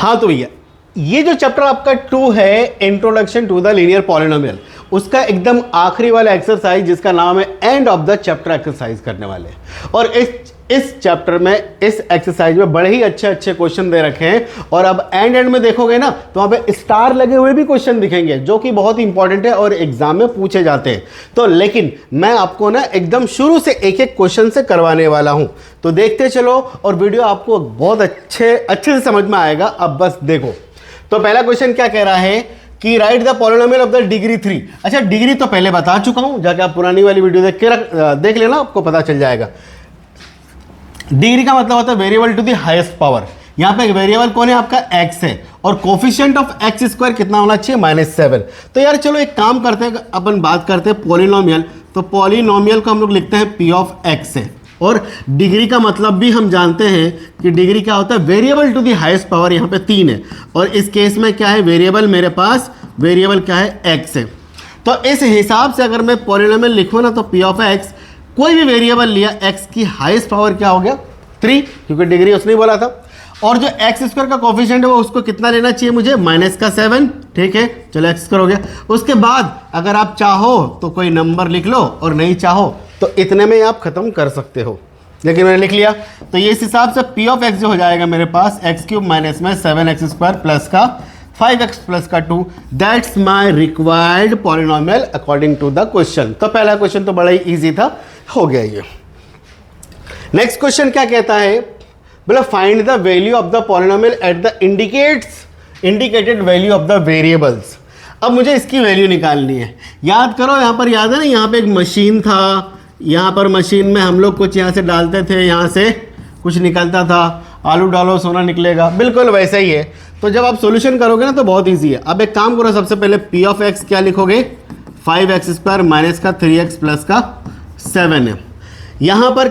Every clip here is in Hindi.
हाँ तो भैया ये जो चैप्टर आपका 2 है, introduction to the linear polynomial, उसका एकदम आखिरी वाला एक्सरसाइज जिसका नाम है end of the chapter exercise करने वाले हैं। और इस चैप्टर में, इस एक्सरसाइज में बड़े ही अच्छे अच्छे क्वेश्चन दे रखे हैं। और अब एंड में देखोगे ना तो वहां पे स्टार लगे हुए भी क्वेश्चन दिखेंगे जो कि बहुत इंपॉर्टेंट है और एग्जाम में पूछे जाते हैं। तो लेकिन मैं आपको ना एकदम शुरू से एक एक क्वेश्चन से करवाने वाला हूं, तो देखते चलो और वीडियो आपको बहुत अच्छे से समझ में आएगा। अब बस देखो, तो पहला क्वेश्चन क्या कह रहा है कि right the polynomial of the degree 3। अच्छा, डिग्री तो पहले बता चुका हूं, जाके आप पुरानी वाली वीडियो देख लेना, आपको पता चल जाएगा। डिग्री का मतलब होता है variable to the highest power. यहां पे वेरिएबल कौन है आपका? x है, और कोफिशिएंट ऑफ x स्क्वायर कितना होना चाहिए? -7। तो यार चलो एक काम करते हैं, अपन बात करते हैं पॉलिनोमियल। तो पॉलिनोमियल को हम लोग लिखते हैं p ऑफ x है, और डिग्री का मतलब भी हम जानते हैं कि डिग्री क्या होता है? Variable to the highest power. यहाँ पे 3 है, और इस केस में क्या है? वेरिएबल मेरे पास वेरिएबल क्या है? x है। तो इस हिसाब से अगर मैं पॉलिनोमियल लिखूँ ना, तो p ऑफ x, कोई भी वेरिएबल लिया, x की हाईएस्ट पावर क्या हो गया? 3, क्योंकि डिग्री उसने बोला था। और जो x स्क्वायर का कोफिशिएंट है वो उसको कितना लेना चाहिए मुझे? -7। ठीक है, चलो x स्क्वायर हो गया। उसके बाद अगर आप चाहो तो कोई नंबर लिख लो, और नहीं चाहो तो इतने में आप खत्म कर सकते हो, लेकिन मैंने लिख लिया। तो ये इस हिसाब से p ऑफ x जो हो जाएगा मेरे पास x³ माइनस में 7x स्क्वायर प्लस का 5x प्लस का 2, that's my required polynomial according to the question. तो पहला क्वेश्चन तो बड़ा ही ईजी था, हो गया ये। नेक्स्ट क्वेश्चन क्या कहता है? बोला find the value of the polynomial at the indicated value of the variables. अब मुझे इसकी वैल्यू निकालनी है। याद करो, यहाँ पर याद है ना, यहाँ पे एक मशीन था, यहाँ पर मशीन में हम लोग कुछ यहाँ से डालते थे, यहाँ से कुछ निकलता था, आलू डालो सोना निकलेगा, बिल्कुल वैसा ही है। तो जब आप सॉल्यूशन करोगे ना तो बहुत इजी है। अब एक काम करो, सबसे पहले p ऑफ x क्या लिखोगे? 5x स्क्वायर माइनस का 3x प्लस का 7 है। यहाँ पर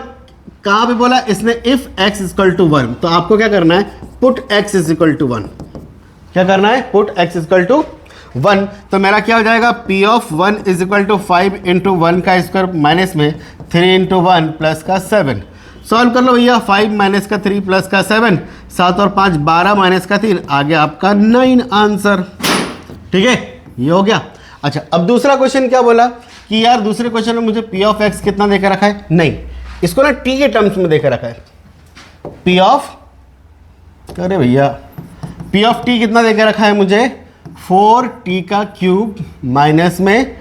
कहाँ पे बोला इसने? इफ x इक्वल टू 1, तो आपको क्या करना है? Put x is equal to 1। क्या करना है? Put x equal to 1। तो मेरा क्या हो जाएगा? p of 1 is equal to 5 into 1 का स्क्वायर माइनस में 3 इंटू 1 प्लस का 7। सॉल्व कर लो भैया, 5 माइनस का 3 प्लस का 7, 7 और 5 12 माइनस का 3, आ गया आपका 9 आंसर। ठीक है, ये हो गया। अच्छा, अब दूसरा क्वेश्चन क्या बोला कि यार दूसरे क्वेश्चन में मुझे p ऑफ x कितना देकर रखा है? नहीं, इसको ना t के टर्म्स में देकर रखा है। p ऑफ, अरे भैया p ऑफ t कितना देकर रखा है मुझे? 4t का क्यूब माइनस में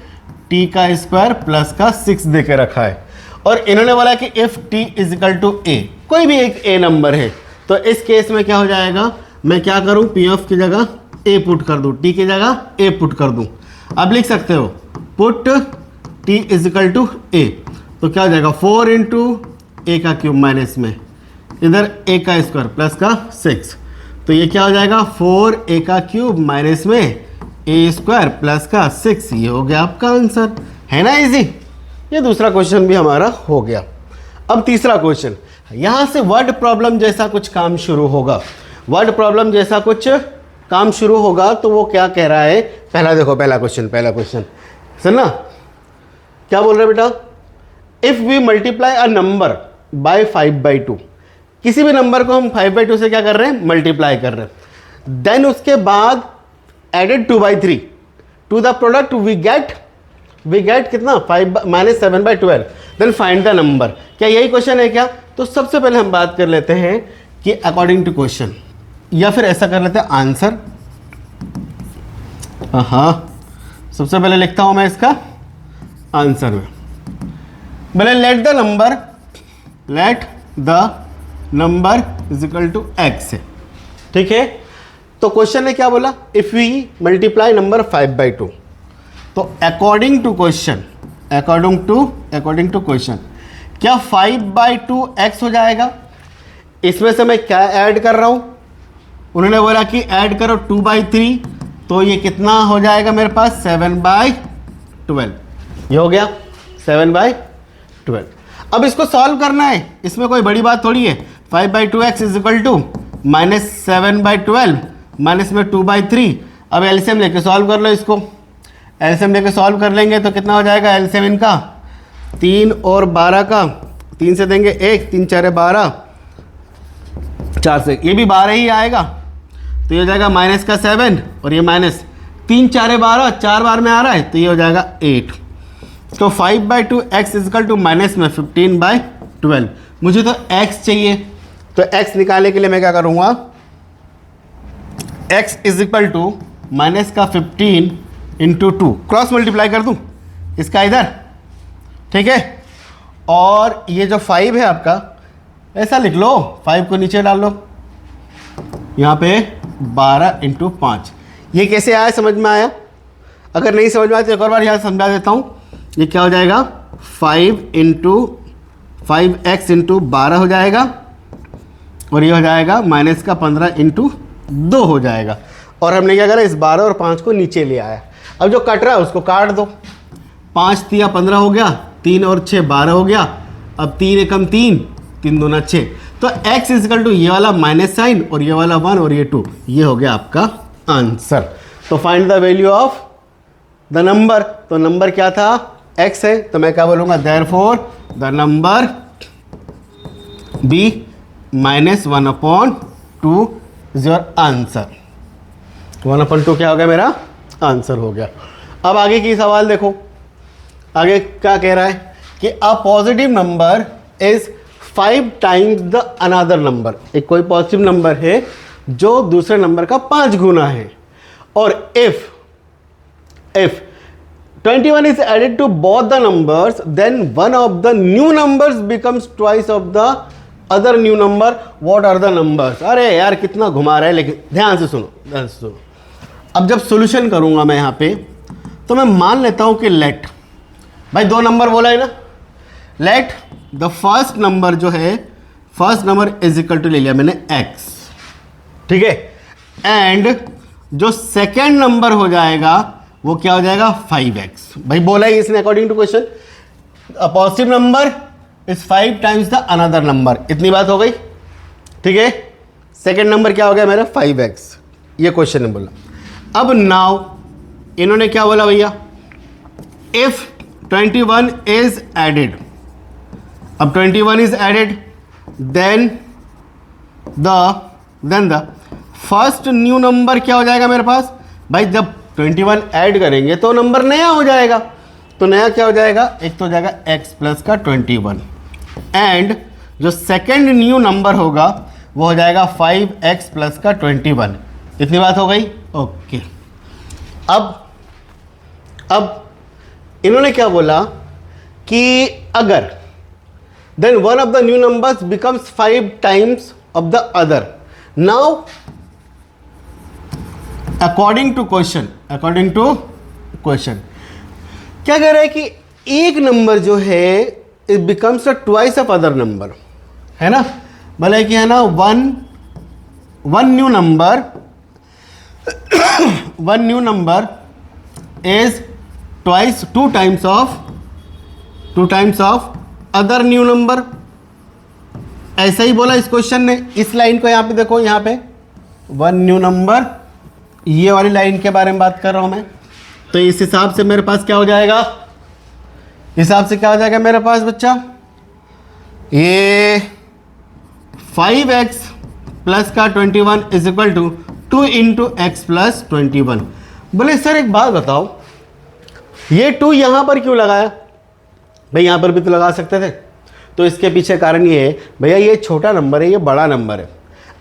t का स्क्वायर प्लस का 6 देकर रखा है। और इन्होंने बोला कि if t is equal to a, कोई भी एक a नंबर है, तो इस केस में क्या हो जाएगा? मैं क्या करूं? p ऑफ की जगह a पुट कर दूं, t की जगह a पुट कर दूं। अब लिख सकते हो put t is equal to a, तो क्या हो जाएगा? 4 इंटू a का क्यूब माइनस में इधर a का स्क्वायर प्लस का 6, तो ये क्या हो जाएगा? 4a का क्यूब माइनस में a स्क्वायर प्लस का 6। ये हो गया आपका आंसर, है ना इजी। ये दूसरा क्वेश्चन भी हमारा हो गया। अब तीसरा क्वेश्चन, यहां से वर्ड प्रॉब्लम जैसा कुछ काम शुरू होगा। वर्ड प्रॉब्लम जैसा कुछ काम शुरू होगा, तो वो क्या कह रहा है? पहला देखो, पहला क्वेश्चन सुनना, क्या बोल रहे हैं बेटा? If we multiply a number by 5/2, किसी भी नंबर को हम 5/2 से क्या कर रहे हैं? मल्टीप्लाई कर रहे हैं। देन उसके बाद added 2/3 to the product we get कितना? 5 minus 7/12। Then find the number. क्या यही क्वेश्चन है क्या? तो सबसे पहले हम बात कर लेते हैं कि अकॉर्डिंग टू क्वेश्चन, या फिर ऐसा कर लेते हैं आंसर। हाँ, सबसे पहले लिखता हूं मैं इसका आंसर में। बोले let the number is equal to x है। ठीक है, तो क्वेश्चन ने क्या बोला? इफ वी मल्टीप्लाई नंबर 5/2, तो अकॉर्डिंग टू क्वेश्चन क्या 5/2 x हो जाएगा? इसमें से मैं क्या ऐड कर रहा हूं? उन्होंने बोला कि ऐड करो 2/3, तो ये कितना हो जाएगा मेरे पास? 7/12। ये हो गया 7/12। अब इसको सॉल्व करना है, इसमें कोई बड़ी बात थोड़ी है। 5/2x is equal to minus 7/12 minus में 2/3। अब एलसीएम लेके सॉल्व कर लो इसको। एलसीएम लेके सॉल्व कर लेंगे तो कितना हो जाएगा एलसीएम इनका? 3 और 12 का, 3 से देंगे 1, 3 4 12, 4 से ये भी 12 ही आएगा। तो ये हो जाएगा माइनस का 7 और ये माइनस 3 4 12, 4 बार में आ रहा है तो ये हो जाएगा 8। तो 5/2 x इजकल टू माइनस में 15/12। मुझे तो x चाहिए, तो x निकालने के लिए मैं क्या करूँगा, x is equal to minus का 15 इंटू 2 क्रॉस मल्टीप्लाई कर दूँ इसका इधर, ठीक है। और ये जो 5 है आपका, ऐसा लिख लो, 5 को नीचे डाल लो, यहाँ पे 12 इंटू 5। ये कैसे आया, समझ में आया? अगर नहीं समझ में आया तो एक और बार यहाँ समझा देता हूँ। ये क्या हो जाएगा, 5x इंटू 12 हो जाएगा और ये हो जाएगा माइनस का 15 इंटू 2 हो जाएगा। और हमने क्या करा, इस 12 और 5 को नीचे ले आया। अब जो कट रहा है उसको काट दो, 5 3 15 हो गया, 3 और 6 12 हो गया। अब 3 एकम 3, 3 दूना 6। तो x इजकल टू ये वाला माइनस साइन और ये वाला 1 और ये 2, ये हो गया आपका आंसर। तो find the value of the number. तो नंबर क्या था, x है, तो मैं क्या बोलूँगा, therefore the number be -1/2 is your answer. 1/2 क्या हो गया, मेरा आंसर हो गया। अब आगे की सवाल देखो, आगे क्या कह रहा है कि अ positive number is 5 times the another number. एक कोई पॉजिटिव नंबर है जो दूसरे नंबर का 5 गुना है, और if 21 is added to both the numbers, then one of the new numbers becomes twice of the other new number. What are the numbers? अरे यार कितना घुमा रहा है, लेकिन ध्यान से सुनो, ध्यान से सुनो। अब जब सॉल्यूशन करूंगा मैं यहाँ पे, तो मैं मान लेता हूँ कि लेट, भाई 2 नंबर बोला है ना, लेट द फर्स्ट नंबर जो है, first number is equal to ले लिया मैंने x, ठीक है, एंड जो सेकेंड नंबर हो जाएगा वो क्या हो जाएगा, 5x। भाई बोला ही इसने according to question, a positive number is 5 times the another number. इतनी बात हो गई, ठीक है। सेकेंड नंबर क्या हो गया मेरा, 5x, ये क्वेश्चन ने बोला। अब नाउ इन्होंने क्या बोला भैया, इफ 21 इज एडेड, अब 21 is added, then the first new number क्या हो जाएगा मेरे पास, भाई जब 21 ऐड करेंगे तो नंबर नया हो जाएगा, तो नया क्या हो जाएगा, एक तो हो जाएगा x प्लस का 21, एंड जो सेकेंड न्यू नंबर होगा वो हो जाएगा 5x प्लस का 21। इतनी बात हो गई, ओके। अब इन्होंने क्या बोला कि अगर then one of the new numbers becomes 5 times of the other. Now according to question क्या कह रहा है कि एक नंबर जो है it becomes a twice of other number, है ना, भले कि है ना, one new number is twice, two times of other new number. ऐसा ही बोला इस क्वेश्चन ने। इस लाइन को यहाँ पे देखो, यहाँ पे 1 न्यू नंबर, ये वाली लाइन के बारे में बात कर रहा हूं मैं। तो इस हिसाब से मेरे पास क्या हो जाएगा, हिसाब से क्या हो जाएगा मेरे पास बच्चा, ये 5x प्लस का 21 is equal to 2 into x plus 21। बोले सर एक बात बताओ, ये 2 यहां पर क्यों लगाया, भाई यहां पर भी तो लगा सकते थे। तो इसके पीछे कारण ये है भैया, ये छोटा नंबर है, ये बड़ा नंबर है।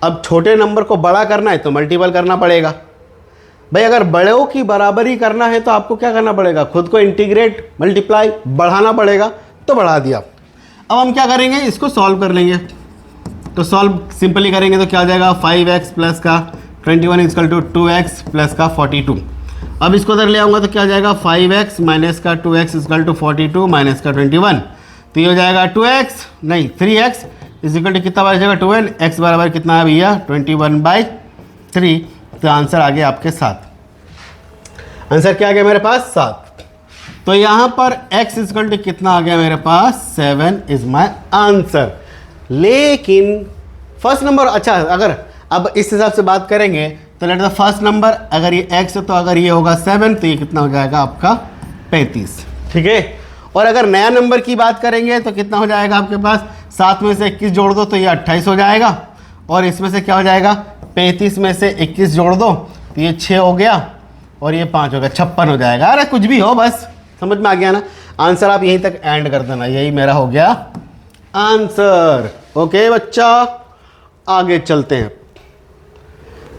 अब छोटे नंबर को बड़ा करना है तो मल्टीपल करना पड़ेगा। भाई अगर बड़ों की बराबरी करना है तो आपको क्या करना पड़ेगा, खुद को इंटीग्रेट, मल्टीप्लाई, बढ़ाना पड़ेगा। तो बढ़ा दिया। अब हम क्या करेंगे, इसको सॉल्व कर लेंगे। तो सॉल्व सिंपली करेंगे तो क्या हो जाएगा, 5x प्लस का 21 इक्वल टू 2x प्लस का 42। अब इसको उधर ले आऊँगा तो क्या हो जाएगा, 5x माइनस का 2x इक्वल टू 42 माइनस का 21। तो ये हो जाएगा 2x नहीं 3x इज इक्वल टू कितना बच जाएगा 2n, x बराबर कितना है भैया 21/3। तो आंसर आ गया आपके 7। आंसर क्या आ गया मेरे पास 7। तो यहाँ पर x इक्वल टू कितना आ गया मेरे पास 7 इज माय आंसर। लेकिन फर्स्ट नंबर, अच्छा अगर अब इस हिसाब से बात करेंगे तो लेट द फर्स्ट नंबर, अगर ये x है तो अगर ये होगा 7 तो ये कितना हो जाएगा आपका 35, ठीक है। और अगर नया नंबर की बात करेंगे तो कितना हो जाएगा आपके पास, 7 में से 21 जोड़ दो तो ये 28 हो जाएगा। और इसमें से क्या हो जाएगा, 35 में से 21 जोड़ दो तो ये 6 हो गया और ये 5 हो गया, 56 हो जाएगा। अरे कुछ भी हो, बस समझ में आ गया ना। आंसर आप यहीं तक एंड कर देना, यही मेरा हो गया आंसर। ओके बच्चा, आगे चलते हैं।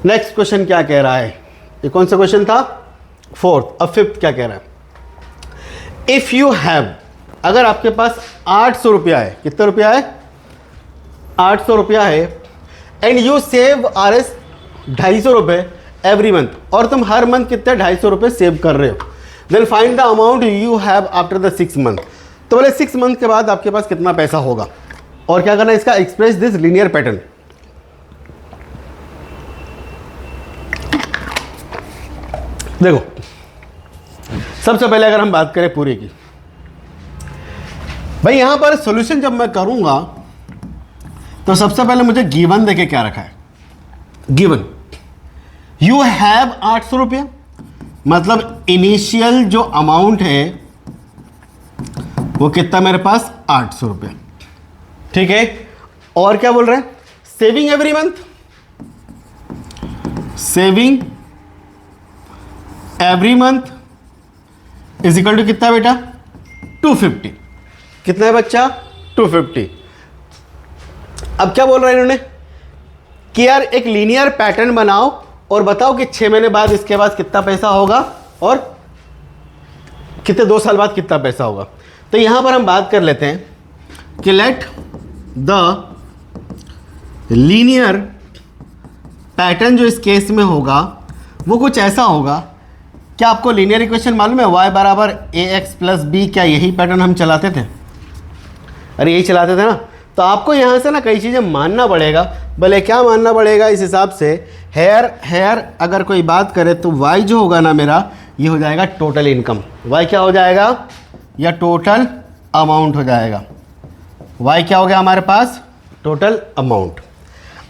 नेक्स्ट क्वेश्चन क्या कह रहा है, ये कौन सा क्वेश्चन था, फोर्थ। अब फिफ्थ क्या कह रहा है, इफ यू हैव, अगर आपके पास 800 रुपया है, कितना रुपया है, 800 रुपया है, एंड यू सेव RS 250 रुपये एवरी मंथ, और तुम हर मंथ कितने 250 रुपये सेव कर रहे हो, then find the amount you have after the 6 month. तो बोले 6 मंथ के बाद आपके पास कितना पैसा होगा, और क्या करना है इसका, एक्सप्रेस दिस लीनियर पैटर्न। देखो सबसे पहले अगर हम बात करें पूरी की, भाई यहां पर सॉल्यूशन जब मैं करूंगा तो सबसे पहले मुझे गिवन देके क्या रखा है, गिवन यू हैव 800 रुपया, मतलब इनिशियल जो अमाउंट है वो कितना मेरे पास 800 रुपया, ठीक है। और क्या बोल रहे हैं, saving every month, saving every month is equal to कितना बेटा 250, कितना है बच्चा 250। अब क्या बोल रहे हैं इन्होंने कि यार एक लीनियर पैटर्न बनाओ और बताओ कि 6 महीने बाद इसके बाद कितना पैसा होगा और कितने 2 साल बाद कितना पैसा होगा। तो यहां पर हम बात कर लेते हैं कि लेट द लीनियर पैटर्न जो इस केस में होगा वो कुछ ऐसा होगा। क्या आपको लीनियर इक्वेशन मालूम है, y बराबर ax प्लस बी, क्या यही पैटर्न हम चलाते थे, अरे यही चलाते थे ना। तो आपको यहाँ से ना कई चीज़ें मानना पड़ेगा, भले क्या मानना पड़ेगा इस हिसाब से, हेयर अगर कोई बात करे तो y जो होगा ना मेरा, ये हो जाएगा टोटल इनकम, y क्या हो जाएगा, या टोटल अमाउंट हो जाएगा। y क्या हो गया हमारे पास, टोटल अमाउंट।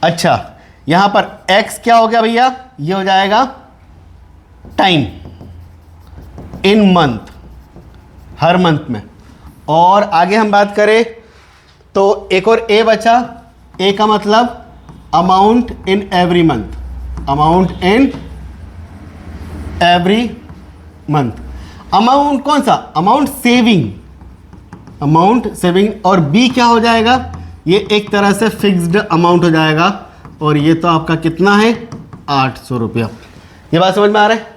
अच्छा यहाँ पर x क्या हो गया भैया, ये हो जाएगा time in month, her month में। और आगे हम बात करें तो एक और a बचा, a का मतलब amount in every month, amount in every month. Amount कौन सा, अमाउंट सेविंग, अमाउंट सेविंग। और b क्या हो जाएगा, ये एक तरह से फिक्स्ड अमाउंट हो जाएगा, और ये तो आपका कितना है 800 रुपया। ये बात समझ में आ रहा है,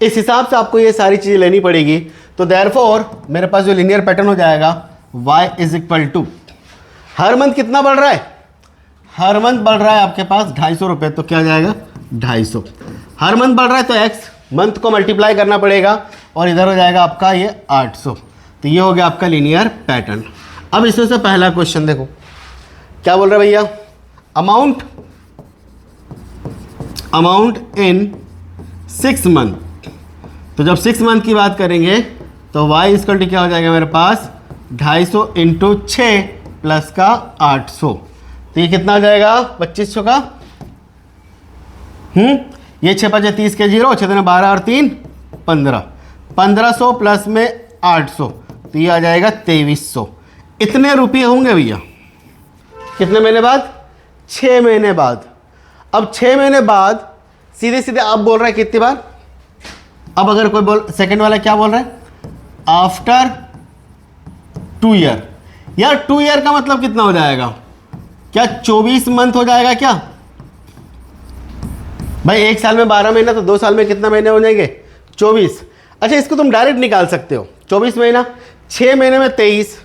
इस हिसाब से आपको ये सारी चीज़ें लेनी पड़ेगी। तो देयरफॉर मेरे पास जो लीनियर पैटर्न हो जाएगा y इज इक्वल टू, हर मंथ कितना बढ़ रहा है, हर मंथ बढ़ रहा है आपके पास 250 रुपये, तो क्या हो जाएगा 250, हर मंथ बढ़ रहा है तो x मंथ को मल्टीप्लाई करना पड़ेगा, और इधर हो जाएगा आपका ये 800। तो ये हो गया आपका लीनियर पैटर्न। अब इसमें से पहला क्वेश्चन देखो क्या बोल रहे भैया, अमाउंट, अमाउंट इन 6 मंथ। तो जब 6 मंथ की बात करेंगे तो y इक्वल टू क्या हो जाएगा मेरे पास 250 इंटू 6 प्लस का 800, तो ये कितना हो जाएगा 2500 का, ये 6 5 30 के 0, 6 12 और 3 15, 1500 प्लस में 800, तो ये आ जाएगा 2300। इतने रुपये होंगे भैया कितने महीने बाद, 6 महीने बाद। अब 6 महीने बाद सीधे सीधे आप बोल रहे हैं कितनी बार, अब अगर कोई बोल, सेकंड वाला क्या बोल रहा है, आफ्टर 2 ईयर। यार 2 ईयर का मतलब कितना हो जाएगा, क्या 24 मंथ हो जाएगा क्या भाई, 1 साल में 12 महीना, तो 2 साल में कितना महीने हो जाएंगे 24। अच्छा इसको तुम डायरेक्ट निकाल सकते हो, 24 महीना 6 महीने में 23,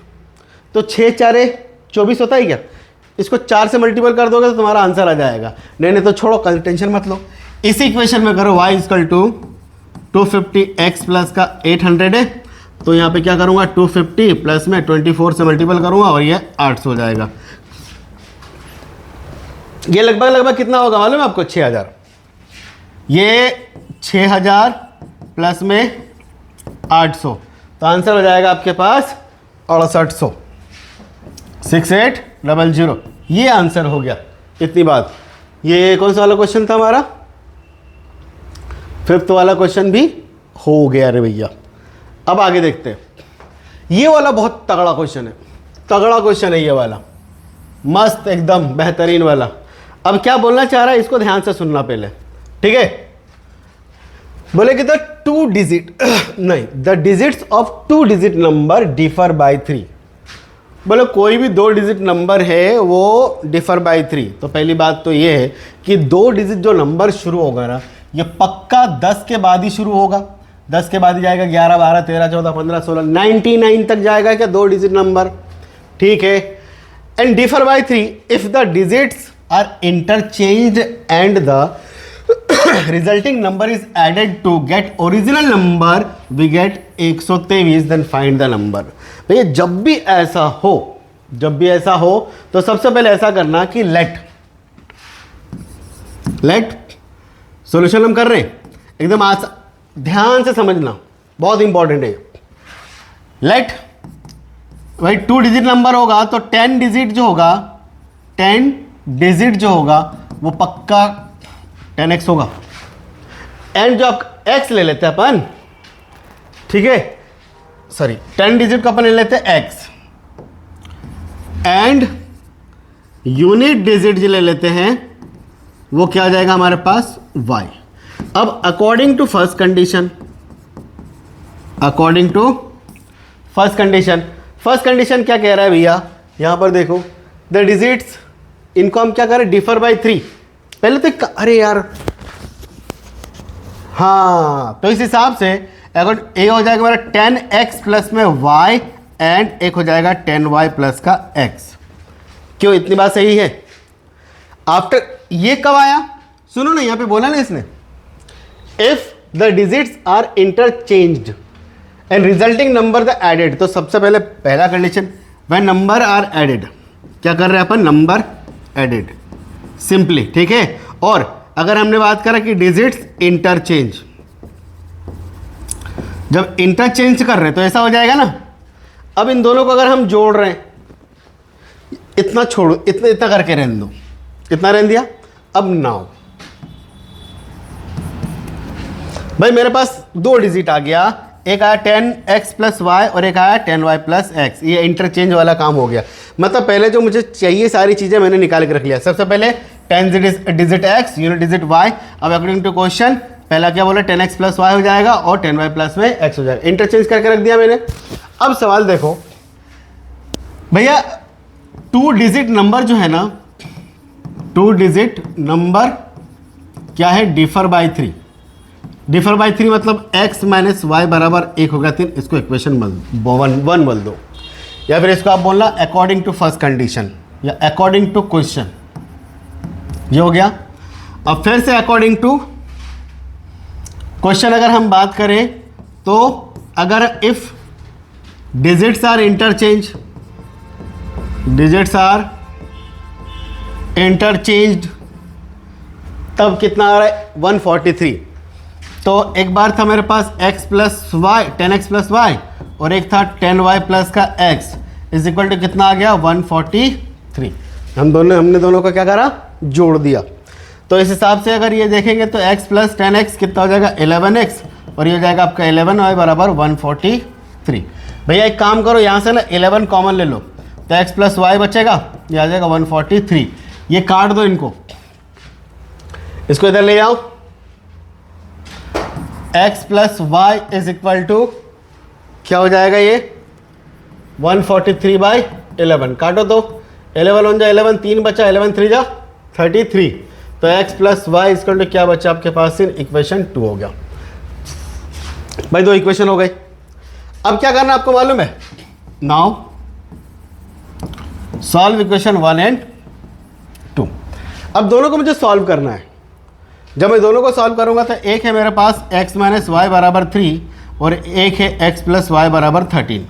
तो 6 4 24 होता है क्या, इसको 4 से मल्टीपल कर दोगे तो तुम्हारा आंसर आ जाएगा। नहीं तो छोड़ो, कल टेंशन मत लो, इसी इक्वेशन में करो y equal to 250x plus का 800 है, तो यहाँ पे क्या करूँगा 250 प्लस में 24 से मल्टीपल करूँगा और ये 800 हो जाएगा। ये लगभग कितना होगा मालूम है आपको, 6000। ये 6000 प्लस में 800, तो आंसर हो जाएगा आपके पास 6800, 6800। ये आंसर हो गया। इतनी बात, ये कौन सा वाला क्वेश्चन था हमारा, 5th वाला क्वेश्चन भी हो गया रे भैया। अब आगे देखते हैं, ये वाला बहुत तगड़ा क्वेश्चन है, तगड़ा क्वेश्चन है ये वाला, मस्त एकदम बेहतरीन वाला। अब क्या बोलना चाह रहा है इसको ध्यान से सुनना पहले, ठीक है। बोले कि द 2 डिजिट नहीं, the digits of 2 digit number differ by 3। बोले कोई भी 2 डिजिट नंबर है वो डिफर बाय 3। तो पहली बात तो ये है कि 2 डिजिट जो नंबर शुरू होगा ना, ये पक्का 10 के बाद ही शुरू होगा। 10 के बाद ही जाएगा 11, 12, 13, 14, 15, 16, 99 तक जाएगा क्या 2 डिजिट नंबर, ठीक है। And differ by 3 if the digits are interchanged and the resulting number is added to get original number, we get 123, then find the number. भैया जब भी ऐसा हो तो सबसे पहले ऐसा करना कि लेट सॉल्यूशन हम कर रहे हैं, एकदम ध्यान से समझना, बहुत इंपॉर्टेंट है। लेट भाई 2 डिजिट नंबर होगा तो 10 डिजिट जो होगा वो पक्का 10x होगा। एंड जो आप x ले लेते हैं अपन, ठीक है, सॉरी 10 डिजिट का अपन ले लेते हैं x, एंड यूनिट डिजिट जो ले लेते हैं वो क्या आ जाएगा हमारे पास y। अब अकॉर्डिंग टू फर्स्ट कंडीशन क्या कह रहा है भैया, यहां पर देखो द डिजिट्स, इनको हम क्या करें डिफर बाय 3। पहले तो अरे यार हाँ, तो इस हिसाब से अगर ए हो जाएगा मेरा 10x प्लस में y एंड एक हो जाएगा 10y प्लस का x। क्यों, इतनी बात सही है। आफ्टर ये कब आया, सुनो ना, यहां पे बोला ना इसने, if the digits are interchanged and resulting number the added. तो सबसे पहले पहला condition, when number are added, क्या कर रहे हैं अपन, नंबर एडेड सिंपली, ठीक है। और अगर हमने बात करा कि डिजिट्स इंटरचेंज, जब इंटरचेंज कर रहे हैं तो ऐसा हो जाएगा ना। अब इन दोनों को अगर हम जोड़ रहे हैं, इतना छोड़ो, इतना करके रहने दो, इतना रहने दिया। अब नाउ भाई मेरे पास 2 डिजिट आ गया, एक आया 10x प्लस वाई और एक आया 10y प्लस एक्स। ये इंटरचेंज वाला काम हो गया। मतलब पहले जो मुझे चाहिए सारी चीज़ें मैंने निकाल के रख लिया। सबसे पहले 10 digit x, unit digit y। अब अकॉर्डिंग टू क्वेश्चन पहला क्या बोला, 10x प्लस वाई हो जाएगा और 10y प्लस में x हो जाएगा। इंटरचेंज करके रख दिया मैंने। अब सवाल देखो भैया, 2 डिजिट नंबर जो है ना, 2 डिजिट नंबर क्या है, डिफर बाय 3। डिफर बाय 3 मतलब x माइनस वाई बराबर 1 हो गया 3। इसको इक्वेशन 1 बोल दो, या फिर इसको आप बोलना अकॉर्डिंग टू फर्स्ट कंडीशन या अकॉर्डिंग टू क्वेश्चन, ये हो गया। अब फिर से अकॉर्डिंग टू क्वेश्चन अगर हम बात करें तो अगर इफ डिजिट्स आर इंटरचेंज्ड तब कितना आ रहा है, 143। तो एक बार था मेरे पास x plus y, 10x plus y, और एक था 10y प्लस का x इज इक्वल टू कितना आ गया, 143। हमने दोनों को क्या करा, जोड़ दिया। तो इस हिसाब से अगर ये देखेंगे तो x प्लस 10x कितना हो जाएगा, 11x, और ये हो जाएगा आपका 11y बराबर 143। भैया एक काम करो, यहाँ से ना 11 कॉमन ले लो, तो x प्लस वाई बचेगा, ये आ जाएगा 143। ये काट दो इनको, इसको इधर ले आओ। x plus y is equal to क्या हो जाएगा, ये 143 बाई 11। काटो तो 11 1 जा 11, 3 बचा, 11 3 जा 33। तो x plus y equal to क्या बचा आपके पास, इक्वेशन 2 हो गया। भाई 2 इक्वेशन हो गई। अब क्या करना आपको मालूम है, नाउ सॉल्व इक्वेशन 1 एंड 2। अब दोनों को मुझे सॉल्व करना है। जब मैं दोनों को सॉल्व करूंगा तो एक है मेरे पास x माइनस वाई बराबर 3 और एक है x प्लस वाई बराबर 13।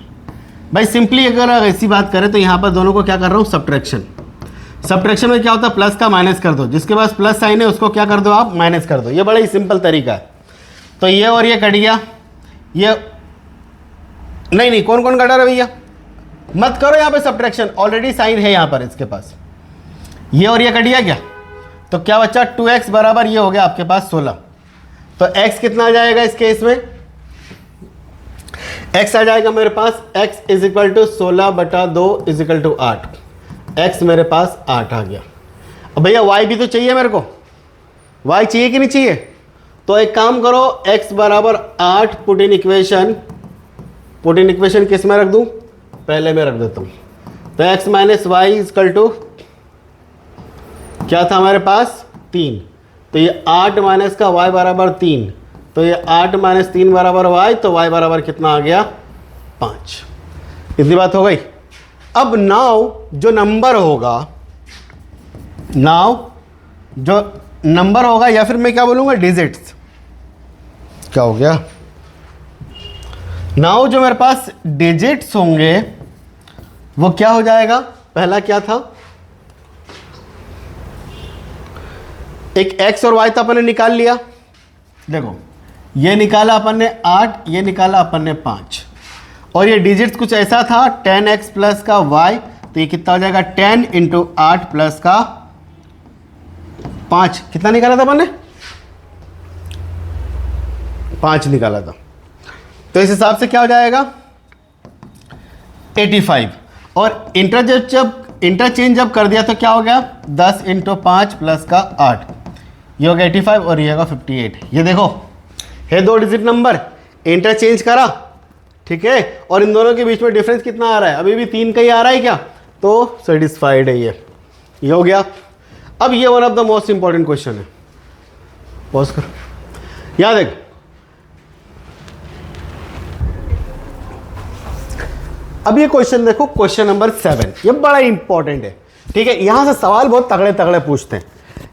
भाई सिंपली अगर ऐसी बात करें तो यहाँ पर दोनों को क्या कर रहा हूँ, सब्ट्रैक्शन में क्या होता है, प्लस का माइनस कर दो, जिसके पास प्लस साइन है उसको क्या कर दो आप, माइनस कर दो। ये बड़ा ही सिंपल तरीका है। तो ये और ये कट गया, ये नहीं कौन कौन कटा रहा भैया, मत करो यहाँ पे सब्ट्रैक्शन, ऑलरेडी साइन है यहाँ पर इसके पास। ये और ये कट गया क्या, तो क्या बच्चा 2x बराबर ये हो गया आपके पास 16। तो x कितना आ जाएगा इस केस में, x आ जाएगा मेरे पास x इज इक्वल टू 16 बटा 2 इज इक्वल टू 8। x मेरे पास 8 आ गया। अब भैया y भी तो चाहिए मेरे को, y चाहिए कि नहीं चाहिए? तो एक काम करो, x बराबर 8 पुट इन इक्वेशन किस में रख दूं? पहले में रख देता हूं। तो x minus y is equal to क्या था हमारे पास? 3। तो ये 8 माइनस का y बराबर 3, तो ये 8 माइनस 3 बराबर y, तो y बराबर कितना आ गया? 5। इतनी बात हो गई। अब नाउ जो नंबर होगा, या फिर मैं क्या बोलूँगा, डिजिट्स। क्या हो गया? नाउ जो मेरे पास डिजिट्स होंगे वो क्या हो जाएगा? पहला क्या था? एक x और y तो अपन ने निकाल लिया। देखो, ये निकाला अपन ने 8, ये निकाला अपन ने 5, और ये डिजिट्स कुछ ऐसा था 10x प्लस का y, तो ये कितना हो जाएगा? 10 इंटू 8 प्लस का 5। कितना निकाला था अपन ने? 5 निकाला था। तो इस हिसाब से क्या हो जाएगा? 85। और इंटरचेंज जब कर दिया तो क्या हो गया? 10 इंटू 5 प्लस का 8, ये हो गया 85 और ये होगा 58। ये देखो है 2 डिजिट नंबर, इंटरचेंज करा, ठीक है, और इन दोनों के बीच में डिफरेंस कितना आ रहा है? अभी भी 3 का ही आ रहा है क्या? तो सेटिस्फाइड है ये हो गया। अब ये one of the most important question है। पॉज कर, याद है। अब ये क्वेश्चन देखो, क्वेश्चन नंबर 7, ये बड़ा इंपॉर्टेंट है, ठीक है। यहां से सवाल बहुत तगड़े पूछते हैं।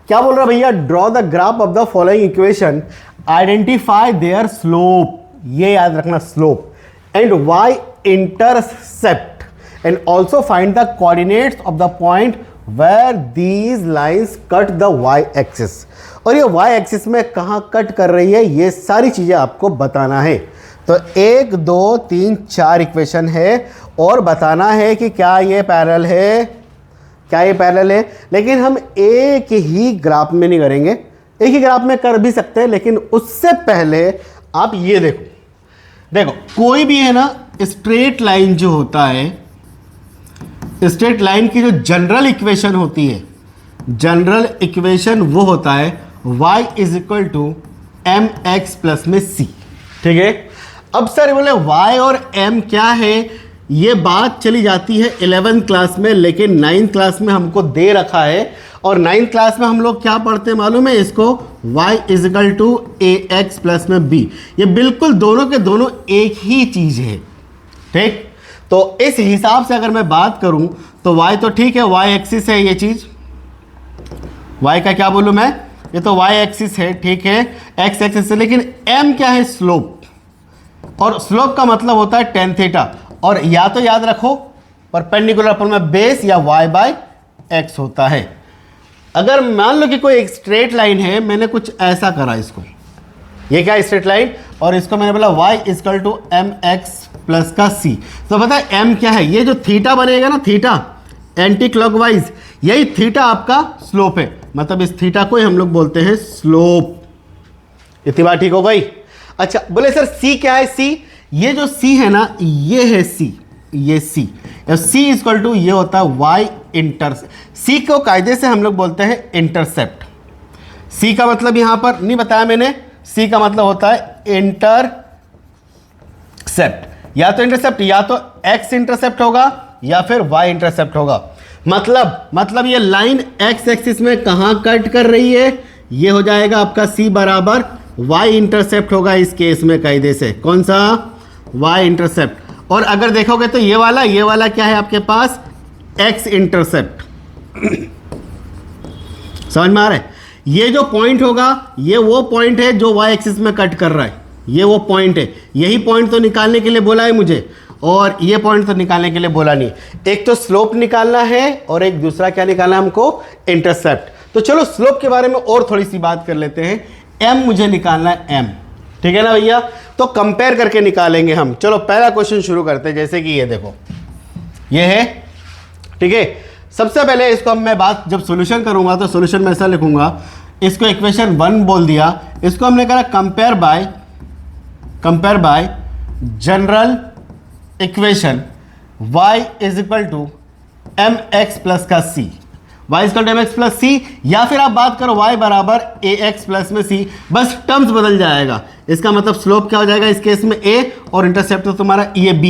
क्या बोल रहा भैया? Draw the graph of the following equation, identify their slope, ये याद रखना, slope, and y intercept, and also find the coordinates of the point where these lines cut the y axis. और ये y एक्सिस में कहां कट कर रही है, ये सारी चीजें आपको बताना है। तो 1 2 3 4 इक्वेशन है और बताना है कि क्या ये पैरेलल है, लेकिन हम एक ही ग्राफ में नहीं करेंगे, एक ही ग्राफ में कर भी सकते हैं, लेकिन उससे पहले आप ये देखो कोई भी है ना स्ट्रेट लाइन जो होता है, स्ट्रेट लाइन की जो जनरल इक्वेशन होती है, जनरल इक्वेशन वो होता है y is equal to M x plus में c, ठीक है। अब सर बोले y और m क्या है, ये बात चली जाती है 11th क्लास में, लेकिन 9th क्लास में हमको दे रखा है, और 9th क्लास में हम लोग क्या पढ़ते हैं मालूम है इसको? y is equal to a x plus में b। ये बिल्कुल दोनों के दोनों एक ही चीज है, ठीक। तो इस हिसाब से अगर मैं बात करूं तो y तो ठीक है, y एक्सिस है ये चीज, y का क्या बोलूं मैं, ये तो y एक्सिस है, ठीक है, x एक्सिस है, लेकिन m क्या है? स्लोप। और स्लोप का मतलब होता है tan थीटा, और या तो याद रखो परपेंडिकुलर अपन में बेस या y बाय x होता है। अगर मान लो कि कोई एक स्ट्रेट लाइन है, मैंने कुछ ऐसा करा इसको, ये क्या है? स्ट्रेट लाइन, और इसको मैंने बोला y is equal to M x plus का c। तो पता है m क्या है? ये जो थीटा बनेगा ना, थीटा एंटी क्लॉकवाइज, यही थीटा आपका स्लोप है, मतलब इस थीटा को ही हम लोग बोलते हैं स्लोप। इतनी बात ठीक हो गई? अच्छा, बोले सर c क्या है? c, ये जो c है ना, ये है c, ये c, c इजकल टू ये होता है y इंटरसेप्ट। c को कायदे से हम लोग बोलते हैं इंटरसेप्ट। c का मतलब यहां पर नहीं बताया मैंने, c का मतलब होता है इंटरसेप्ट, या तो इंटरसेप्ट, या तो x इंटरसेप्ट होगा या फिर y इंटरसेप्ट होगा। मतलब ये लाइन x एक्सिस में कहां कट कर रही है, ये हो जाएगा आपका c बराबर y इंटरसेप्ट होगा इस केस में, कायदे से कौन सा? y intercept. और अगर देखोगे तो ये वाला क्या है आपके पास? x intercept. समझ में आ रहा है? ये जो पॉइंट होगा, ये वो पॉइंट है जो y एक्सिस में कट कर रहा है, ये वो पॉइंट है। यही पॉइंट तो निकालने के लिए बोला है मुझे, और ये पॉइंट तो निकालने के लिए बोला नहीं। एक तो स्लोप निकालना है और एक दूसरा क्या निकालना है हमको? इंटरसेप्ट। तो चलो स्लोप के बारे में और थोड़ी सी बात कर लेते हैं। m मुझे निकालना है, m, ठीक है ना भैया? तो कंपेयर करके निकालेंगे हम। चलो पहला क्वेश्चन शुरू करते हैं। जैसे कि ये देखो, ये है, ठीक है। सबसे पहले इसको मैं बात जब सॉल्यूशन करूंगा तो सॉल्यूशन में ऐसा लिखूंगा, इसको इक्वेशन 1 बोल दिया, इसको हमने कहा compare by general equation y is equal to M x plus का c। y equal to mx plus C, या फिर आप बात करो y बराबर ax प्लस में c, बस टर्म्स बदल जाएगा। इसका मतलब स्लोप क्या हो जाएगा इस केस में a, और इंटरसेप्ट तो तुम्हारा ये b,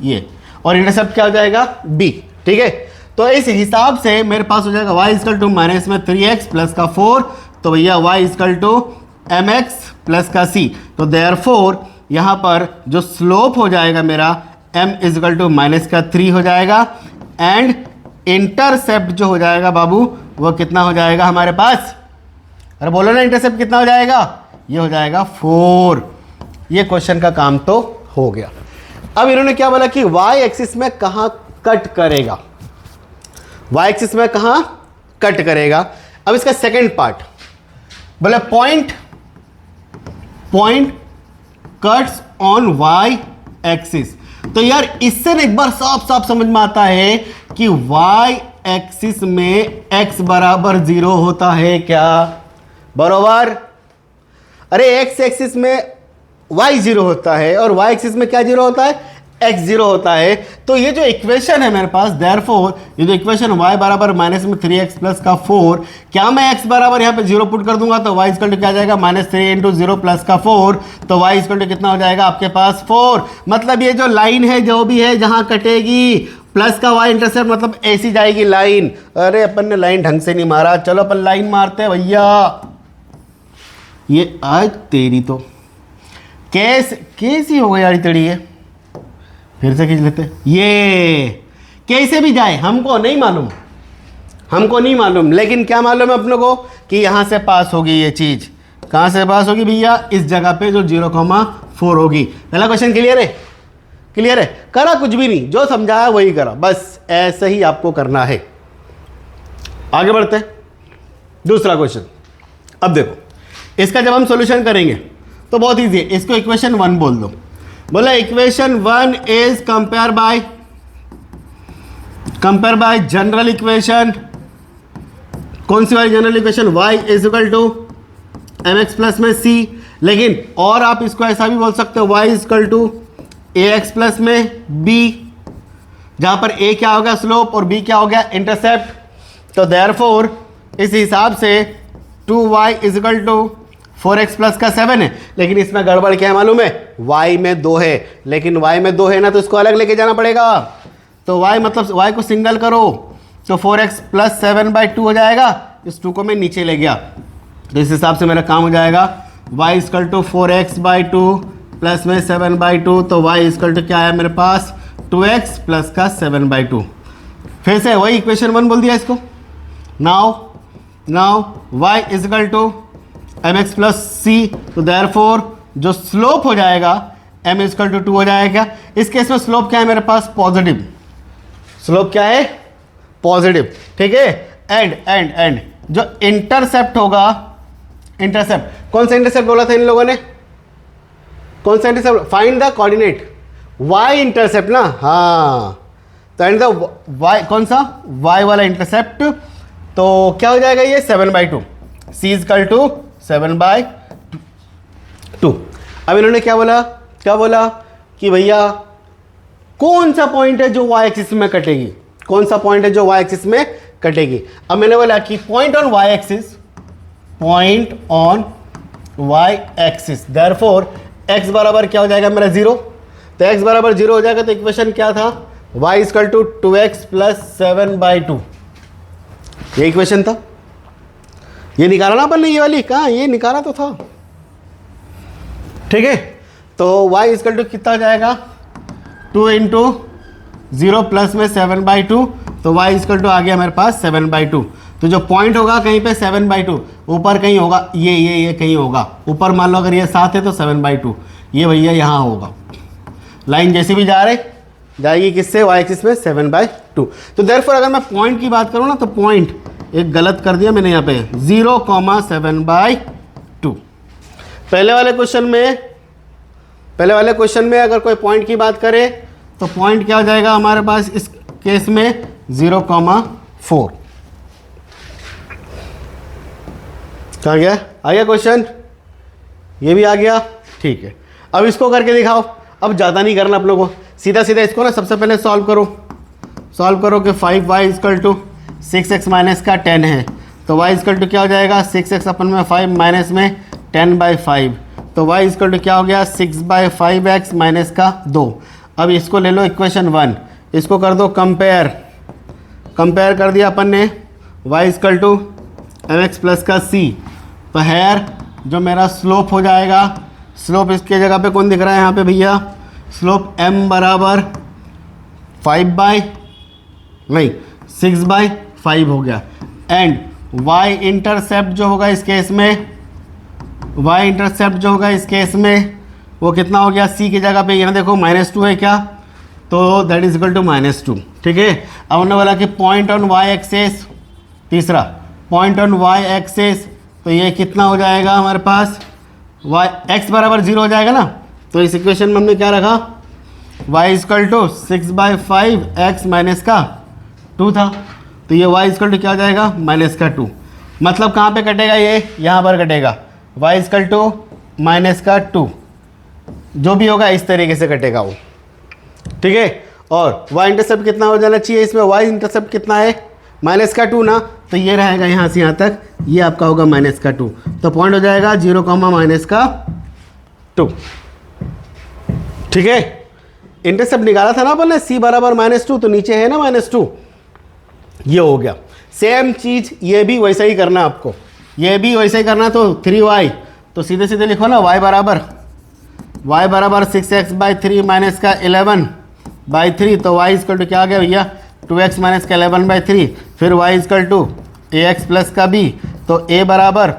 ये और इंटरसेप्ट क्या हो जाएगा b। ठीक है, तो इस हिसाब से मेरे पास हो जाएगा y इक्वल टू माइनस में 3x प्लस का 4, तो भैया y equal to mx plus का c। तो देयरफॉर यहाँ पर जो स्लोप हो जाएगा मेरा m इक्वल टू माइनस का 3 हो जाएगा, एंड इंटरसेप्ट जो हो जाएगा बाबू वो कितना हो जाएगा हमारे पास, अरे बोलो ना इंटरसेप्ट कितना हो जाएगा, ये हो जाएगा 4। ये क्वेश्चन का काम तो हो गया। अब इन्होंने क्या बोला कि y एक्सिस में कहाँ कट करेगा, y एक्सिस में कहाँ कट करेगा। अब इसका सेकंड पार्ट बोले point cuts on y axis. तो यार इससे ना एक बार साफ साफ समझ में आता है कि y एक्सिस में x बराबर 0 होता है क्या, बरोबर। अरे x एक्सिस में y 0 होता है और y एक्सिस में क्या 0 होता है, x 0 होता है। तो ये जो इक्वेशन है मेरे पास, देयरफॉर ये जो इक्वेशन y बराबर माइनस में 3x प्लस का 4, क्या मैं x बराबर यहाँ पे 0 पुट कर दूंगा तो y इक्वल टू क्या जाएगा माइनस 3 इंटू 0 प्लस का 4, तो y इक्वल टू कितना हो जाएगा आपके पास 4। मतलब ये जो लाइन है जो भी है जहाँ कटेगी प्लस का y इंटरसेप्ट, मतलब ऐसी जाएगी लाइन। अरे अपन ने लाइन ढंग से नहीं मारा, चलो अपन लाइन मारते हैं भैया। ये आज तेरी तो कैसी हो गई यार तेरी, ये फिर से खींच लेते। ये कैसे भी जाए हमको नहीं मालूम, लेकिन क्या मालूम है अपनों को कि यहां से पास होगी ये चीज। कहां से पास होगी भैया, इस जगह पे जो 0,4 होगी। पहला क्वेश्चन क्लियर है, करा कुछ भी नहीं, जो समझाया वही करा, बस ऐसे ही आपको करना है। आगे बढ़ते हैं दूसरा क्वेश्चन। अब देखो इसका जब हम सॉल्यूशन करेंगे तो बहुत ईजी है, इसको इक्वेशन 1 बोल दो। बोला equation 1 is compare by general equation. कौन सी वाली general equation, y is equal to mx plus में c। लेकिन और आप इसको ऐसा भी बोल सकते हो, y is equal to ax plus में b, जहां पर a क्या हो गया स्लोप और b क्या हो गया इंटरसेप्ट। तो देयरफॉर इस हिसाब से 2y is equal to 4x plus का 7 है, लेकिन इसमें गड़बड़ क्या है मालूम है, y में 2 है, लेकिन y में 2 है ना तो इसको अलग लेके जाना पड़ेगा। तो y मतलब y को सिंगल करो तो 4x प्लस 7/2 हो जाएगा, इस 2 को मैं नीचे ले गया, तो इस हिसाब से मेरा काम हो जाएगा y equal to 4x/2 plus में 7/2, तो y इक्वल टू क्या है मेरे पास 2x प्लस का 7/2। फिर से वही इक्वेशन 1 बोल दिया इसको। Now y equal to mx plus c, तो देयरफॉर जो स्लोप हो जाएगा m इक्वल टू 2 हो जाएगा। इस केस में स्लोप क्या है मेरे पास पॉजिटिव, स्लोप क्या है पॉजिटिव, ठीक है। एंड जो इंटरसेप्ट होगा, इंटरसेप्ट कौन सा इंटरसेप्ट बोला था इन लोगों ने, कौन सा intercept, find the coordinate y intercept ना, हाँ तो एंड द y कौन सा y वाला इंटरसेप्ट, तो क्या हो जाएगा ये 7/2, c इक्वल टू 7/2। अब इन्होंने क्या बोला कि भैया कौन सा पॉइंट है जो y एक्सिस में कटेगी, कौन सा पॉइंट है जो y एक्सिस में कटेगी। अब मैंने बोला कि point on y axis, therefore x बराबर क्या हो जाएगा मेरा 0, तो x बराबर 0 हो जाएगा। तो इक्वेशन क्या था, y equal to 2x plus 7/2, ये इक्वेशन था। ये निकाला ना अपन ने, ये वाली कहाँ, ये निकाला तो था, ठीक है। तो y इक्वल टू कितना हो जाएगा 2 इंटू 0 प्लस में 7/2, तो y इक्वल टू आ गया मेरे पास 7/2। तो जो पॉइंट होगा कहीं पे 7/2 ऊपर कहीं होगा, ये कहीं होगा ऊपर, मान लो अगर ये 7 है तो 7/2, ये भैया यहाँ होगा। लाइन जैसी भी जाएगी किससे, y एक्सिस में 7/2। तो देयरफॉर अगर मैं पॉइंट की बात करूँ ना, तो पॉइंट एक गलत कर दिया मैंने यहाँ पे 0,7/2। पहले वाले क्वेश्चन में अगर कोई पॉइंट की बात करे तो पॉइंट क्या हो जाएगा हमारे पास इस केस में 0,4। कहाँ गया, आ गया क्वेश्चन, ये भी आ गया, ठीक है। अब इसको करके दिखाओ, अब ज़्यादा नहीं करना आप लोगों को, सीधा इसको ना सबसे पहले सॉल्व करो कि 5y equal to 6x minus का 10 है, तो y इक्वल टू क्या हो जाएगा 6x अपन में 5 माइनस में 10/5, तो y इक्वल टू क्या हो गया 6/5x माइनस का 2। अब इसको ले लो इक्वेशन 1, इसको कर दो कंपेयर कर दिया अपन ने, y equal to mx plus का c। तो हेयर जो मेरा स्लोप हो जाएगा, स्लोप इसके जगह पे कौन दिख रहा है यहाँ पे भैया, स्लोप m बराबर 6/5 हो गया। एंड y इंटरसेप्ट जो होगा इस केस में, वो कितना हो गया, c की जगह पे यहाँ देखो -2 है क्या, तो दैट इज इक्वल टू -2। ठीक है, अब उन्होंने बोला कि पॉइंट ऑन y एक्सेस, तीसरा पॉइंट ऑन y एक्सेस, तो ये कितना हो जाएगा हमारे पास, y x बराबर 0 हो जाएगा ना, तो इस इक्वेशन में हमने क्या रखा, y equal to 6/5x minus का 2 था, तो ये y इक्वल टू क्या हो जाएगा -2। मतलब कहाँ पे कटेगा, ये यहाँ पर कटेगा, y इक्वल टू -2, जो भी होगा इस तरीके से कटेगा वो। ठीक है, और y इंटरसेप्ट कितना हो जाना चाहिए इसमें, y इंटरसेप्ट कितना है -2 ना, तो ये रहेगा यहाँ से यहाँ तक, ये आपका होगा -2, तो पॉइंट हो जाएगा 0, -2। ठीक है, इंटरसेप्ट निकाला था ना अपन ने, c बराबर -2, तो नीचे है ना -2, ये हो गया। सेम चीज ये भी वैसा ही करना आपको, ये भी वैसा ही करना, तो 3y, तो सीधे सीधे लिखो ना, y बराबर 6x/3 माइनस का 11/3, तो y इक्वल टू क्या आ गया भैया 2x माइनस का 11/3, फिर y equal to ax plus का b, तो a बराबर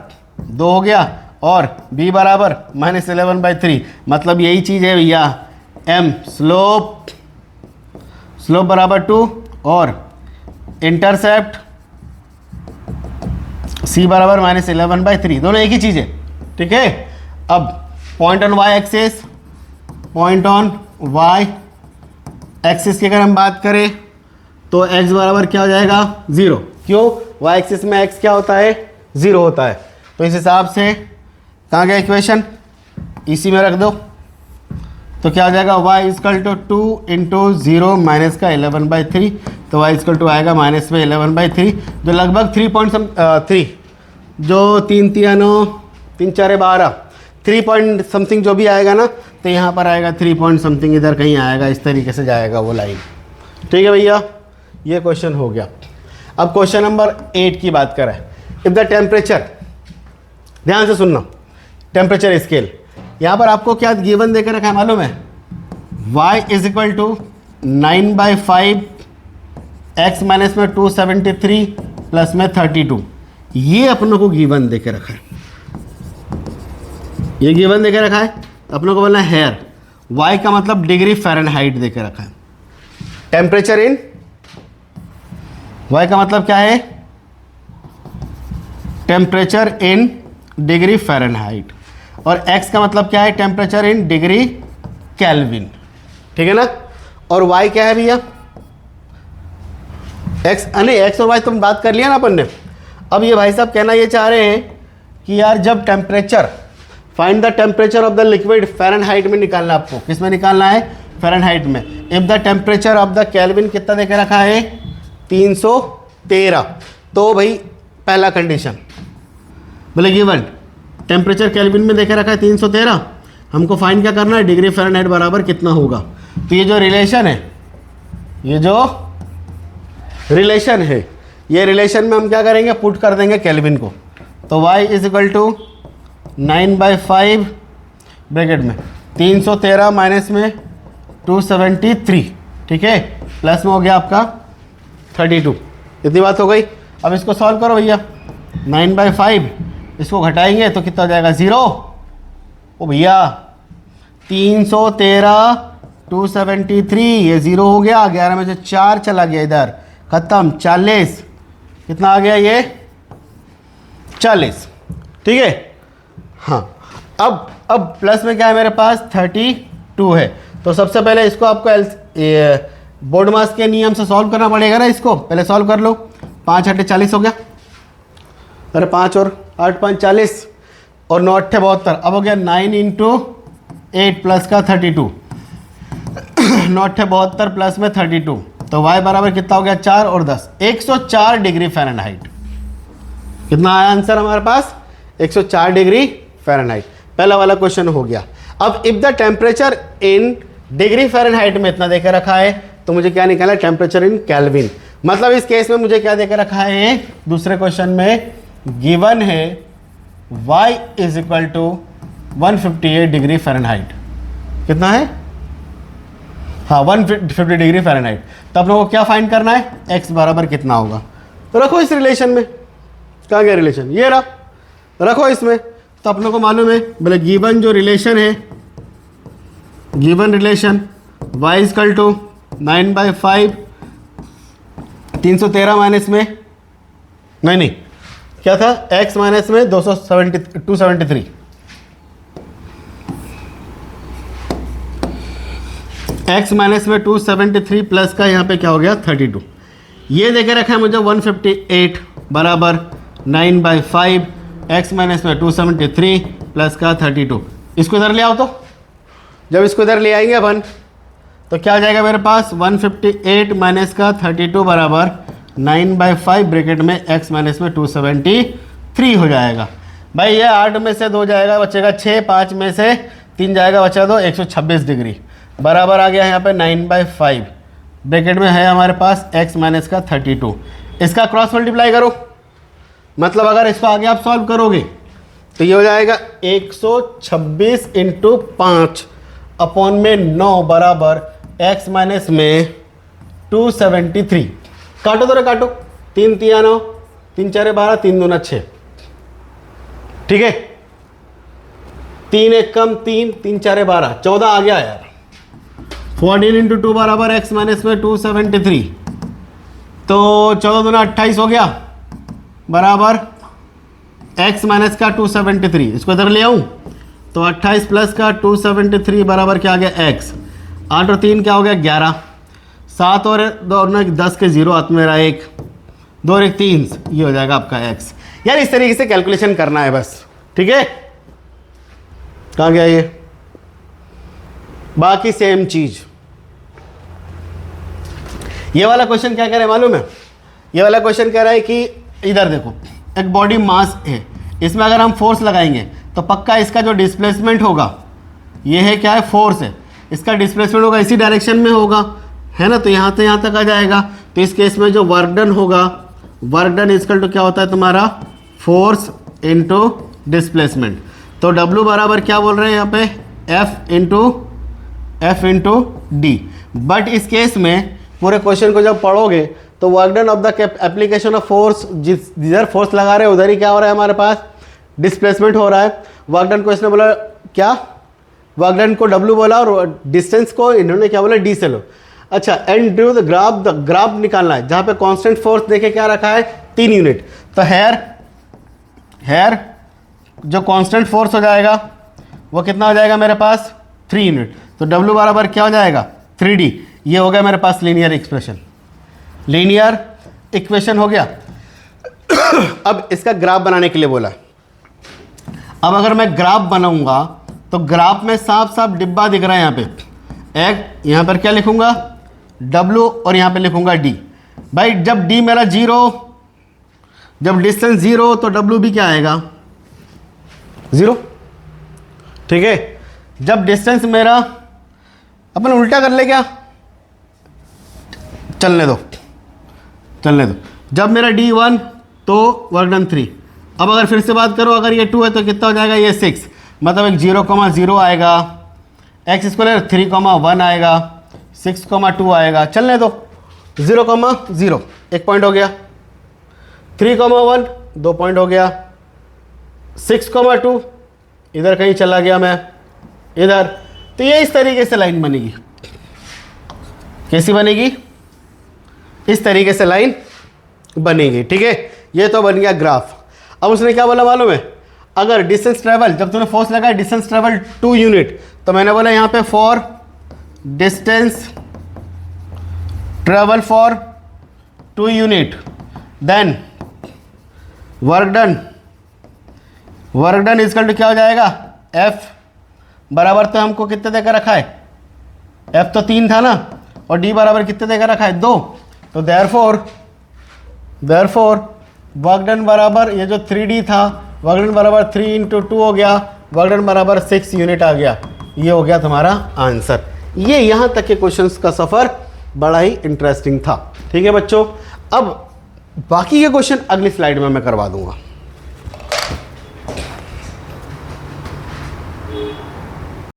2 हो गया और b बराबर -11/3, मतलब यही चीज़ है भैया, m स्लोप बराबर 2 और इंटरसेप्ट c बराबर -11/3, दोनों एक ही चीज़ है। ठीक है, अब पॉइंट ऑन y एक्सेस, की अगर हम बात करें तो x बराबर क्या हो जाएगा 0, क्यों, y एक्सिस में x क्या होता है 0 होता है, तो इस हिसाब से कहाँ गया इक्वेशन, इसी में रख दो, तो क्या हो जाएगा y equal to 2 into 0 minus का 11/3, तो y इक्वल टू आएगा माइनस में 11/3, जो लगभग 3.3, जो 3 3 9 3 4 12 3 पॉइंट समथिंग जो भी आएगा ना, तो यहाँ पर आएगा 3 पॉइंट समथिंग, इधर कहीं आएगा, इस तरीके से जाएगा वो लाइन। ठीक है भैया, ये क्वेश्चन हो गया। अब क्वेश्चन नंबर 8 की बात करें, इफ द टेम्परेचर, ध्यान से सुनना, टेम्परेचर स्केल, यहाँ पर आपको क्या गिवन देकर रखा है मालूम है, y is equal to 9/5 x minus में 273 प्लस में 32, ये अपनों को गिवन देकर रखा है, ये गिवन देकर रखा है, अपनों को बोलना है हेयर, y का मतलब डिग्री फ़ारेनहाइट देकर रखा है, टेम्परेचर इन, y का मतलब क्या है, टेम्परेचर इन डिग्री फ़ारेनहाइट, और x का मतलब क्या है, टेम्परेचर इन डिग्री केल्विन। ठीक है ना, और y क्या है भैया, x, अरे x और y तुम बात कर लिया ना अपन ने। अब ये भाई साहब कहना ये चाह रहे हैं कि यार जब temperature, find the temperature of the liquid, Fahrenheit में निकालना आपको, किस में निकालना है, फ़ारेनहाइट में। If the temperature of the kelvin कितना देकर रखा है 313, तो भाई पहला कंडीशन बोले गिवन टेम्परेचर केल्विन में देकर रखा है 313, हमको फाइंड क्या करना है, डिग्री फ़ारेनहाइट बराबर कितना होगा। तो ये जो रिलेशन है, ये रिलेशन में हम क्या करेंगे, पुट कर देंगे केल्विन को, तो y is equal to 9/5 bracket में 313 माइनस में 273, ठीक है, प्लस में हो गया आपका 32, इतनी बात हो गई। अब इसको सॉल्व करो भैया, 9/5 इसको घटाएंगे तो कितना हो जाएगा 0, ओ भैया 313 273, ये 0 हो गया, 11 में से 4 चला गया इधर, खत्म, 40, कितना आ गया ये 40, ठीक है। हाँ, अब प्लस में क्या है मेरे पास 32 है, तो सबसे पहले इसको आपको बोर्ड मास के नियम से सॉल्व करना पड़ेगा ना, इसको पहले सॉल्व कर लो, 5 8 40 हो गया, अरे 5 और 8 5 40 और 9 8 72, अब हो गया 9 इंटू 8 प्लस का 32, 9 8 72 प्लस में 32, तो y बराबर कितना हो गया 4 और 10, 104 डिग्री फ़ारेनहाइट। कितना आया आंसर हमारे पास? 104 डिग्री फ़ारेनहाइट। पहला वाला क्वेश्चन हो गया। अब if the temperature in degree Fahrenheit में इतना देकर रखा है तो मुझे क्या निकालना है? Temperature in kelvin. मतलब इस केस में मुझे क्या देकर रखा है? दूसरे क्वेश्चन में गिवन है y is equal to 158 degree Fahrenheit. कितना है? हाँ 150 डिग्री फ़ारेनहाइट। तो आप लोगों को क्या फाइंड करना है? x बराबर कितना होगा। तो रखो इस रिलेशन में। कहाँ गया रिलेशन? ये रहा, रखो इसमें। तो आप लोगों को मालूम है बोले गिवन जो रिलेशन है, given relation y is equal to 9/5, 313 minus में नहीं क्या था? x माइनस में 273, x माइनस में 273 प्लस का यहाँ पे क्या हो गया 32। ये देखे रखा है मुझे 158 बराबर 9/5, x माइनस में 273 प्लस का 32। इसको इधर ले आओ। तो जब इसको इधर ले आएंगे अपन तो क्या आ जाएगा मेरे पास? 158 माइनस का 32 बराबर 9/5 ब्रैकेट में x माइनस में 273 हो जाएगा। भाई ये 8 में से 2 जाएगा बचेगा 6, 5 में से 3 जाएगा बचा दो 126 डिग्री बराबर आ गया यहाँ पे 9/5 ब्रैकेट में है हमारे पास x माइनस का 32। इसका क्रॉस मल्टीप्लाई करो, मतलब अगर इसको आगे आप सॉल्व करोगे तो ये हो जाएगा 126 इंटू 5 अपॉन में 9 बराबर x माइनस में 273। काटो तो रे काटो, 3 3 9, 3 4 12, 3 2 6। ठीक है, 3 1 कम 3, 3 4 12, 14 आ गया यार। 14 इंटू 2 बराबर x माइनस में 273, तो 14 दूना 28 हो गया बराबर x माइनस का 273। इसको इधर ले आऊँ तो 28 प्लस का 273 बराबर क्या आ गया x। 8 और 3 क्या हो गया 11, 7 और 2 और 10 के 0 हाथ में रहा 1, 2 और 1 3, ये हो जाएगा आपका x। यार इस तरीके से कैलकुलेशन करना है बस। ठीक है, कहाँ गया ये? बाकी सेम चीज। ये वाला क्वेश्चन क्या कह रहा है मालूम है? ये वाला क्वेश्चन कह रहा है कि इधर देखो, एक बॉडी मास है, इसमें अगर हम फोर्स लगाएंगे तो पक्का इसका जो डिस्प्लेसमेंट होगा, ये है क्या है? फोर्स है, इसका डिस्प्लेसमेंट होगा इसी डायरेक्शन में होगा, है ना? तो यहाँ से यहाँ तक आ जाएगा। तो इस केस में जो वर्क डन होगा, वर्क डन इजकल टू क्या होता है तुम्हारा? Force into displacement. तो W बराबर क्या बोल रहे हैं यहाँ पे? F into D. बट इस केस में पूरे क्वेश्चन को जब पढ़ोगे तो work done of the application of force, जिधर फोर्स लगा रहे हैं उधर ही क्या हो रहा है हमारे पास? डिस्प्लेसमेंट हो रहा है। वर्क डन को इसने बोला क्या? वर्क डन को W बोला और डिस्टेंस को इन्होंने क्या बोला? D से लो। अच्छा, एंड ड्रू द ग्राफ निकालना है जहाँ पे कांस्टेंट फोर्स देखे क्या रखा है? 3 यूनिट। तो हेयर जो कांस्टेंट फोर्स हो जाएगा वो कितना हो जाएगा मेरे पास? 3 यूनिट। तो W बराबर क्या हो जाएगा? 3D। ये हो गया मेरे पास लीनियर एक्सप्रेशन, लीनियर इक्वेशन हो गया। अब इसका ग्राफ बनाने के लिए बोला। अब अगर मैं ग्राफ बनाऊंगा तो ग्राफ में साफ साफ डिब्बा दिख रहा है यहाँ पे। एक यहाँ पर क्या लिखूंगा? W और यहाँ पे लिखूंगा D। भाई जब D मेरा 0, जब डिस्टेंस 0 तो W भी क्या आएगा? 0। ठीक है, जब डिस्टेंस मेरा, अपन उल्टा कर ले क्या? चलने दो। जब मेरा D1 तो वर्क डन 3। अब अगर फिर से बात करो, अगर ये 2 है तो कितना हो जाएगा? ये 6, मतलब एक 0,0 आएगा, x स्क्वायर 3,1 आएगा, 6,2 आएगा। चलने दो, 0,0 1 पॉइंट हो गया, 3,1 2 पॉइंट हो गया, 6,2 इधर कहीं चला गया मैं, इधर। तो ये इस तरीके से लाइन बनेगी। कैसी बनेगी? इस तरीके से लाइन बनेगी। ठीक है, ये तो बन गया ग्राफ। अब उसने क्या बोला मालूम है? अगर डिस्टेंस ट्रेवल, जब तूने फोर्स लगाया डिस्टेंस ट्रेवल 2 यूनिट, तो मैंने बोला यहाँ पे for distance travel for 2 unit, then work done is equal to क्या हो जाएगा? F बराबर, तो हमको कितने देकर रखा है? F तो 3 था ना, और डी बराबर कितने देकर रखा है 2, तो देयरफॉर वर्क डन बराबर ये जो 3D था वर्क डन बराबर 3 × 2 हो गया, वर्क डन बराबर 6 यूनिट आ गया। ये हो गया तुम्हारा आंसर। ये यहाँ तक के क्वेश्चंस का सफ़र बड़ा ही इंटरेस्टिंग था। ठीक है बच्चों, अब बाकी के क्वेश्चन अगली स्लाइड में मैं करवा दूंगा।